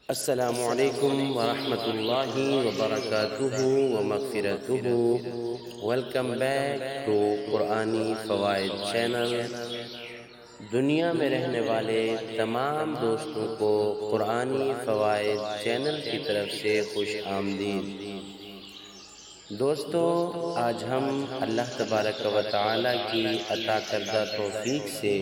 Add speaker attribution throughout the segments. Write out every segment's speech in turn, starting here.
Speaker 1: السلام علیکم ورحمۃ اللہ وبرکاتہ ومغفرتہ۔ ویلکم بیک ٹو قرآنی فوائد چینل۔ دنیا میں رہنے والے تمام دوستوں کو قرآنی فوائد چینل کی طرف سے خوش آمدید۔ دوستو، آج ہم اللہ تبارک و تعالی کی عطا کردہ توفیق سے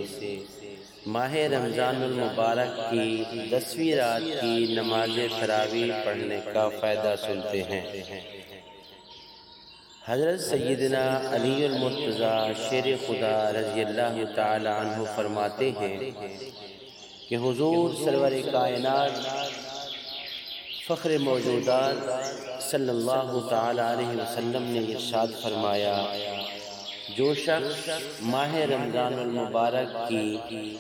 Speaker 1: ماہ رمضان المبارک کی 10ویں رات کی نماز تراویح پڑھنے کا فائدہ سنتے ہیں۔ حضرت سیدنا علی المرتضیٰ شیر خدا رضی اللہ تعالی عنہ فرماتے ہیں کہ حضور سرور کائنات فخر موجودات صلی اللہ تعالی علیہ وسلم نے ارشاد فرمایا، جو شخص ماہ رمضان المبارک کی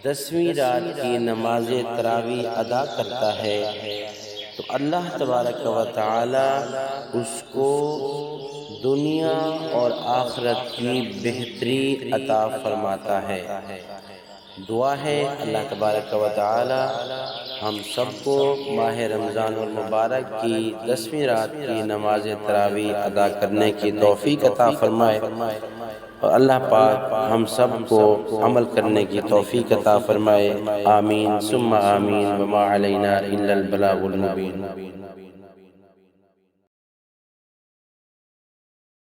Speaker 1: 10ویں رات کی نماز تراویح ادا کرتا ہے تو اللہ تبارک و تعالی اس کو دنیا اور آخرت کی بہتری عطا فرماتا ہے۔ دعا ہے اللہ تبارک و تعالی ہم سب کو ماہ رمضان المبارک کی 10ویں رات کی نماز تراویح ادا کرنے کی توفیق عطا فرمائے، اور اللہ پاک ہم سب کو عمل کرنے کی توفیق عطا فرمائے۔ آمین ثم آمین، وما علینا الا البلاغ المبین۔